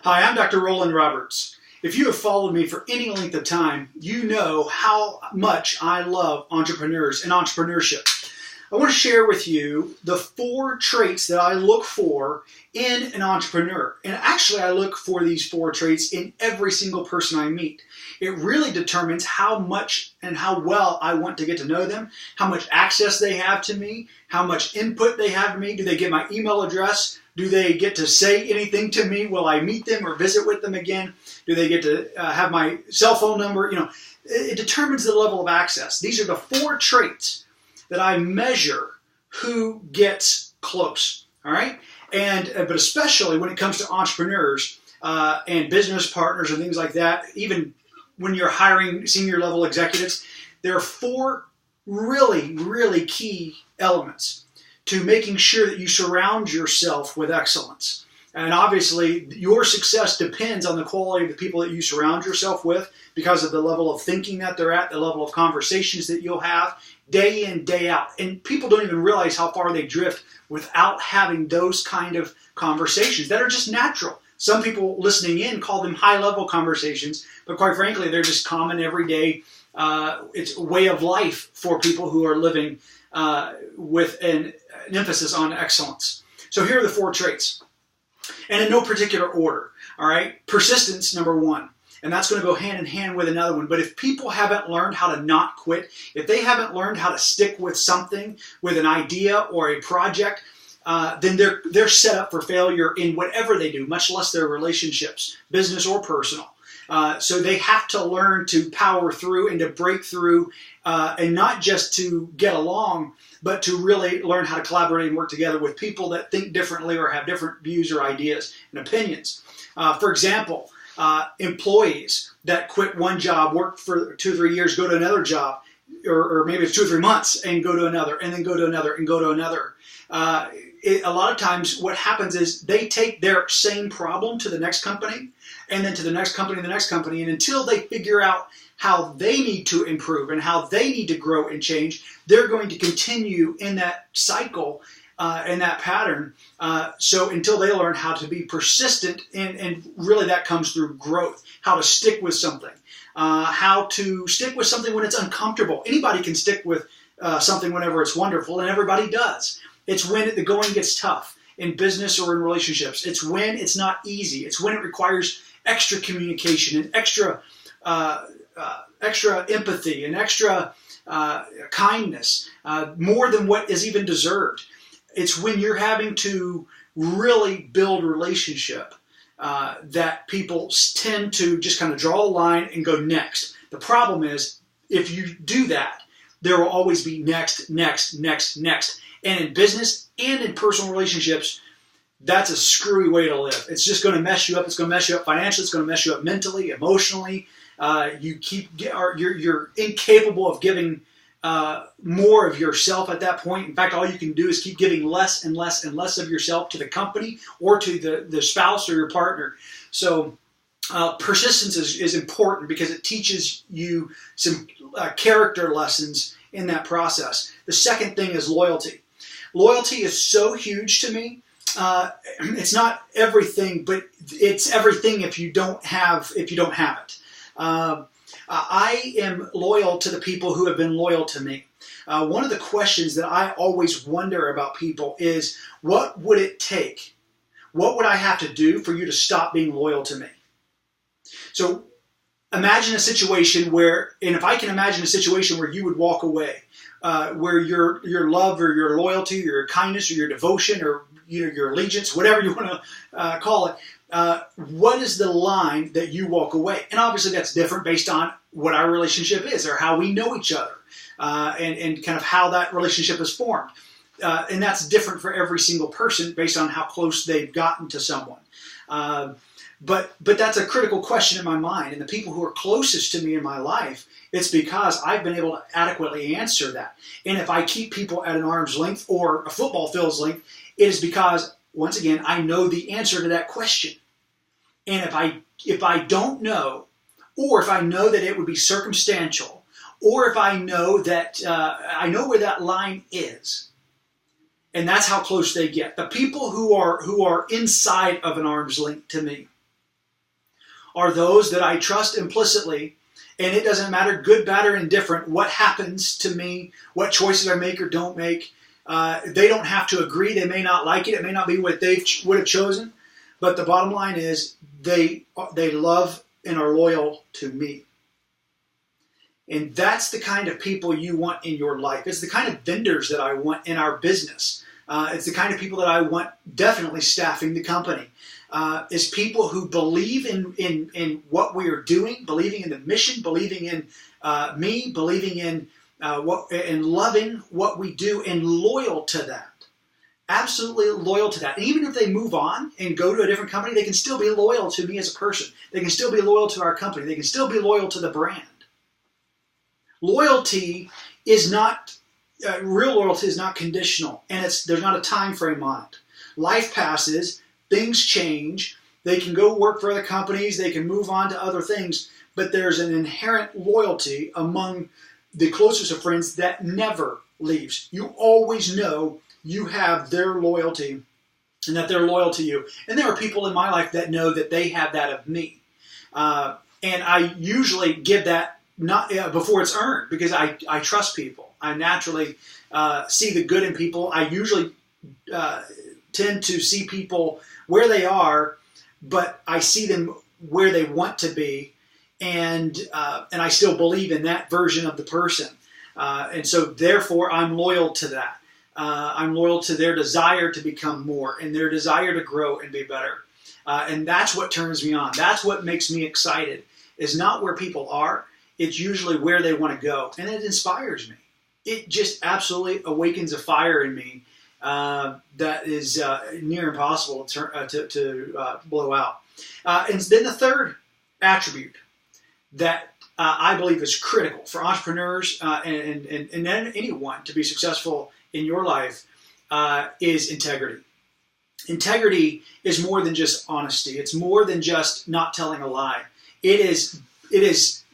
Hi, I'm Dr. Rollan Roberts. If you have followed me for any length of time, you know how much I love entrepreneurs and entrepreneurship. I want to share with you the 4 traits that I look for in an entrepreneur. And actually, I look for these 4 traits in every single person I meet. It really determines how much and how well I want to get to know them, how much access they have to me, how much input they have to me. Do they get my email address? Do they get to say anything to me? Will I meet them or visit with them again? Do they get to have my cell phone number? It determines the level of access. These are the 4 traits that I measure who gets close. All right, but especially when it comes to entrepreneurs and business partners and things like that, even when you're hiring senior level executives, there are 4 really, really key elements to making sure that you surround yourself with excellence. And obviously, your success depends on the quality of the people that you surround yourself with because of the level of thinking that they're at, the level of conversations that you'll have day in, day out. And people don't even realize how far they drift without having those kind of conversations that are just natural. Some people listening in call them high-level conversations, but quite frankly, they're just common, everyday. It's a way of life for people who are living with an emphasis on excellence. So here are the 4 traits. And in no particular order, all right? Persistence, number 1. And that's going to go hand in hand with another one. But if people haven't learned how to not quit, if they haven't learned how to stick with something, with an idea or a project, then they're set up for failure in whatever they do, much less their relationships, business or personal. So they have to learn to power through and to break through, and not just to get along, but to really learn how to collaborate and work together with people that think differently or have different views or ideas and opinions. For example, employees that quit one job, work for 2 or 3 years, go to another job, or maybe it's 2 or 3 months, and go to another, and then go to another, and go to another. A lot of times what happens is they take their same problem to the next company, and then to the next company, and the next company, and until they figure out how they need to improve and how they need to grow and change, they're going to continue in that cycle, in that pattern, so until they learn how to be persistent, and really that comes through growth, how to stick with something, how to stick with something when it's uncomfortable. Anybody can stick with something whenever it's wonderful, and everybody does. It's when the going gets tough in business or in relationships. It's when it's not easy. It's when it requires extra communication and extra empathy and extra kindness, more than what is even deserved. It's when you're having to really build relationship that people tend to just kind of draw a line and go next. The problem is, if you do that, there will always be next, next, next, next. And in business and in personal relationships, that's a screwy way to live. It's just going to mess you up. It's going to mess you up financially. It's going to mess you up mentally, emotionally. You're incapable of giving more of yourself at that point. In fact, all you can do is keep giving less and less and less of yourself to the company or to the spouse or your partner. So persistence is important because it teaches you some character lessons in that process. The second thing is loyalty. Loyalty is so huge to me. It's not everything, but it's everything if you don't have it. I am loyal to the people who have been loyal to me. One of the questions that I always wonder about people is, what would it take? What would I have to do for you to stop being loyal to me? So imagine a situation where, and if I can imagine a situation where you would walk away, where your love or your loyalty or your kindness or your devotion or your allegiance, whatever you want to call it, what is the line that you walk away? And obviously that's different based on what our relationship is or how we know each other, and kind of how that relationship is formed. And that's different for every single person based on how close they've gotten to someone. But that's a critical question in my mind. And the people who are closest to me in my life, it's because I've been able to adequately answer that. And if I keep people at an arm's length or a football field's length, it is because, once again, I know the answer to that question. And if I don't know, or if I know that it would be circumstantial, or if I know that I know where that line is, and that's how close they get. The people who are inside of an arm's length to me, are those that I trust implicitly, and it doesn't matter, good, bad, or indifferent, what happens to me, what choices I make or don't make. They don't have to agree. They may not like it. It may not be what they would have chosen. But the bottom line is they love and are loyal to me. And that's the kind of people you want in your life. It's the kind of vendors that I want in our business. It's the kind of people that I want definitely staffing the company. Is people who believe in what we are doing, believing in the mission, believing in me, believing in and loving what we do, and loyal to that. Absolutely loyal to that. And even if they move on and go to a different company, they can still be loyal to me as a person. They can still be loyal to our company. They can still be loyal to the brand. Loyalty is not, real loyalty is not conditional, and there's not a time frame on it. Life passes, things change, they can go work for other companies, they can move on to other things, but there's an inherent loyalty among the closest of friends that never leaves. You always know you have their loyalty and that they're loyal to you. And there are people in my life that know that they have that of me. And I usually give that not before it's earned, because I trust people. I naturally see the good in people. I usually tend to see people where they are, but I see them where they want to be, and I still believe in that version of the person. And so therefore I'm loyal to that. I'm loyal to their desire to become more and their desire to grow and be better. And that's what turns me on. That's what makes me excited, is not where people are. It's usually where they want to go. And it inspires me. It just absolutely awakens a fire in me that is near impossible to blow out. And then the third attribute that I believe is critical for entrepreneurs and anyone to be successful in your life is integrity. Integrity is more than just honesty. It's more than just not telling a lie. It is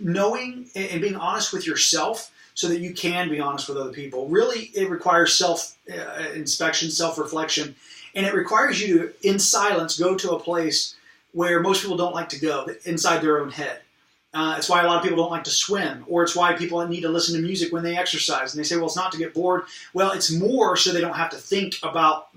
knowing and being honest with yourself so that you can be honest with other people. Really, it requires self-inspection, self-reflection, and it requires you to, in silence, go to a place where most people don't like to go, inside their own head. It's why a lot of people don't like to swim, or it's why people need to listen to music when they exercise. And they say, well, it's not to get bored. Well, it's more so they don't have to think about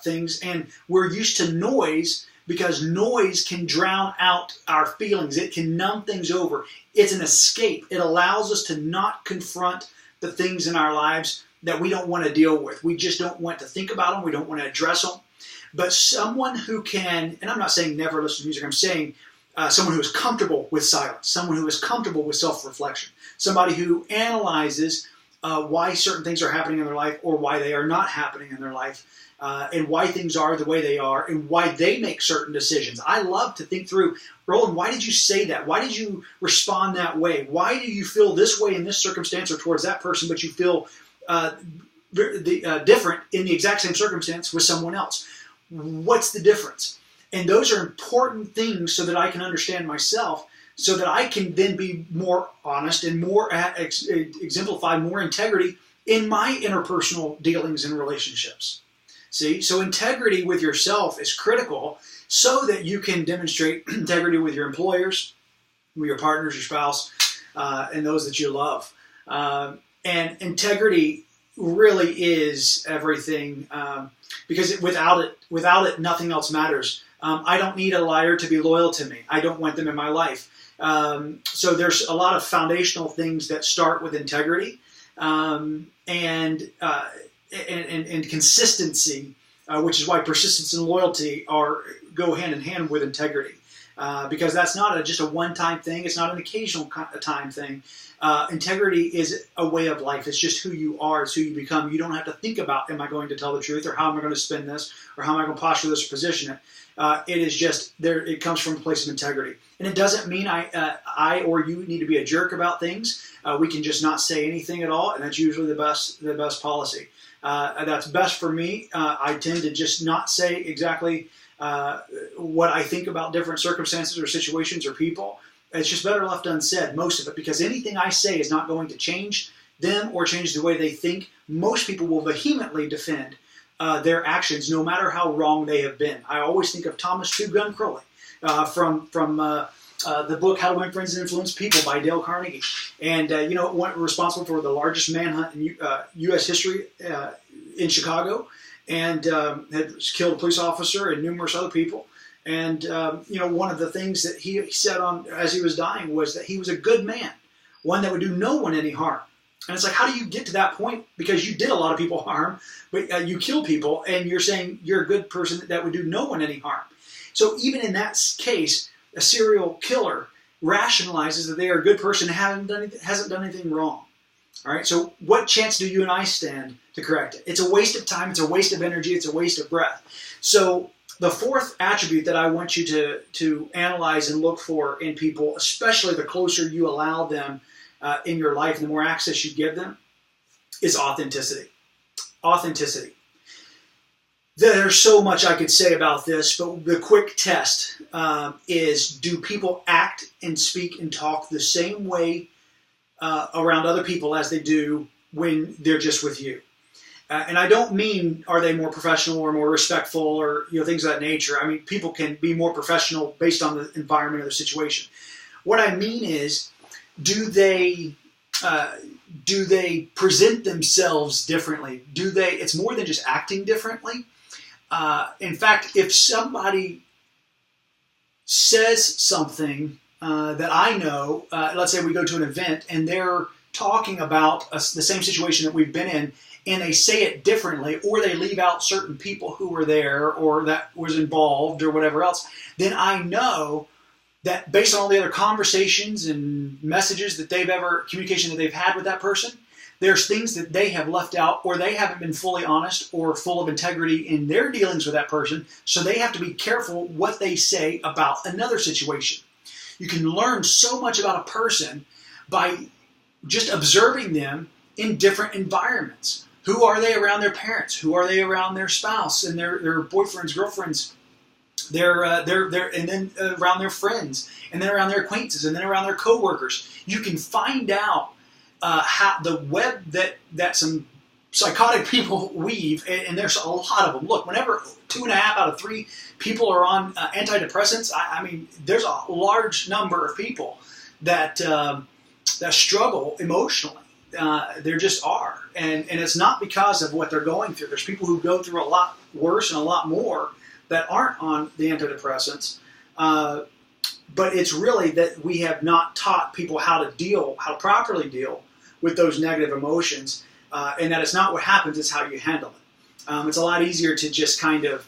things. And we're used to noise, because noise can drown out our feelings. It can numb things over. It's an escape. It allows us to not confront the things in our lives that we don't want to deal with. We just don't want to think about them. We don't want to address them. But someone who can, and I'm not saying never listen to music, I'm saying someone who is comfortable with silence, someone who is comfortable with self-reflection, somebody who analyzes why certain things are happening in their life or why they are not happening in their life, and why things are the way they are and why they make certain decisions. I love to think through, Rollan, why did you say that? Why did you respond that way? Why do you feel this way in this circumstance or towards that person, but you feel different in the exact same circumstance with someone else? What's the difference? And those are important things so that I can understand myself, so that I can then be more honest and more exemplify more integrity in my interpersonal dealings and relationships. See, so integrity with yourself is critical so that you can demonstrate integrity with your employers, with your partners, your spouse, and those that you love. And integrity really is everything, because without it, nothing else matters. I don't need a liar to be loyal to me. I don't want them in my life. So there's a lot of foundational things that start with integrity, and consistency, which is why persistence and loyalty go hand in hand with integrity, because that's not just a one-time thing. It's not an occasional time thing. Integrity is a way of life. It's just who you are. It's who you become. You don't have to think about, am I going to tell the truth, or how am I going to spin this, or how am I going to posture this or position it. It is just there. It comes from a place of integrity, and it doesn't mean I or you need to be a jerk about things. We can just not say anything at all, and that's usually the best policy. That's best for me. I tend to just not say exactly what I think about different circumstances or situations or people. It's just better left unsaid, most of it, because anything I say is not going to change them or change the way they think. Most people will vehemently defend their actions, no matter how wrong they have been. I always think of Thomas Two Gun Crowley from the book How to Win Friends and Influence People by Dale Carnegie. And, responsible for the largest manhunt in U.S. history in Chicago, and had killed a police officer and numerous other people. And, one of the things that he said as he was dying was that he was a good man, one that would do no one any harm. And it's like, how do you get to that point? Because you did a lot of people harm, but you kill people, and you're saying you're a good person that would do no one any harm. So even in that case, a serial killer rationalizes that they are a good person and hasn't done anything wrong. All right, so what chance do you and I stand to correct it? It's a waste of time, it's a waste of energy, it's a waste of breath. So the fourth attribute that I want you to analyze and look for in people, especially the closer you allow them in your life and the more access you give them, is authenticity. Authenticity. There's so much I could say about this, but the quick test is, do people act and speak and talk the same way around other people as they do when they're just with you? And I don't mean, are they more professional or more respectful or things of that nature. I mean, people can be more professional based on the environment or the situation. What I mean is, do they present themselves differently? It's more than just acting differently. In fact, if somebody says something that I know, let's say we go to an event and they're talking about the same situation that we've been in, and they say it differently, or they leave out certain people who were there or that was involved or whatever else, then I know that based on all the other conversations and messages that communication that they've had with that person, there's things that they have left out, or they haven't been fully honest or full of integrity in their dealings with that person, so they have to be careful what they say about another situation. You can learn so much about a person by just observing them in different environments. Who are they around their parents? Who are they around their spouse and their boyfriends, girlfriends? And then around their friends, and then around their acquaintances, and then around their coworkers. You can find out how the web that some psychotic people weave, and there's a lot of them. Look, whenever 2.5 out of 3 people are on antidepressants, I mean, there's a large number of people that struggle emotionally. There just are, and it's not because of what they're going through. There's people who go through a lot worse and a lot more that aren't on the antidepressants, but it's really that we have not taught people how to properly deal with those negative emotions, and that it's not what happens, it's how you handle it. It's a lot easier to just kind of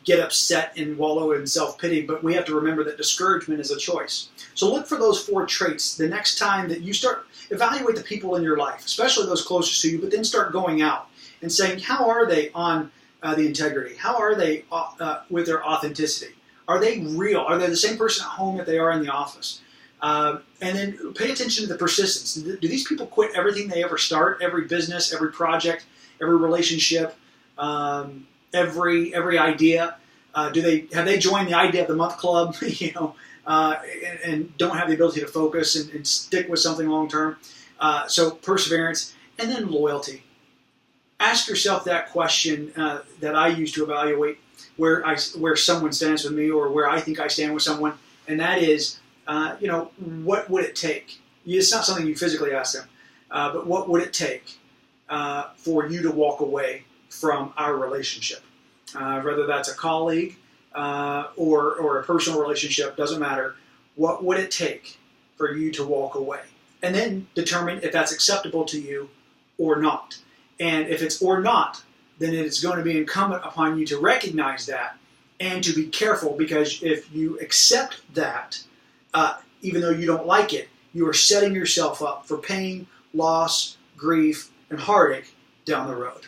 get upset and wallow in self-pity, but we have to remember that discouragement is a choice. So look for those 4 traits the next time that you start. Evaluate the people in your life, especially those closest to you, but then start going out and saying, how are they on the integrity? How are they with their authenticity? Are they real? Are they the same person at home that they are in the office? And then pay attention to the persistence. Do these people quit everything they ever start, every business, every project, every relationship, every idea? Have they joined the idea of the month club? And don't have the ability to focus and stick with something long term. So perseverance, and then loyalty. Ask yourself that question that I use to evaluate where someone stands with me, or where I think I stand with someone, and that is, what would it take? It's not something you physically ask them, but what would it take for you to walk away from our relationship? Whether that's a colleague or a personal relationship, doesn't matter. What would it take for you to walk away? And then determine if that's acceptable to you or not. And if it's or not, then it is going to be incumbent upon you to recognize that and to be careful, because if you accept that, even though you don't like it, you are setting yourself up for pain, loss, grief, and heartache down the road.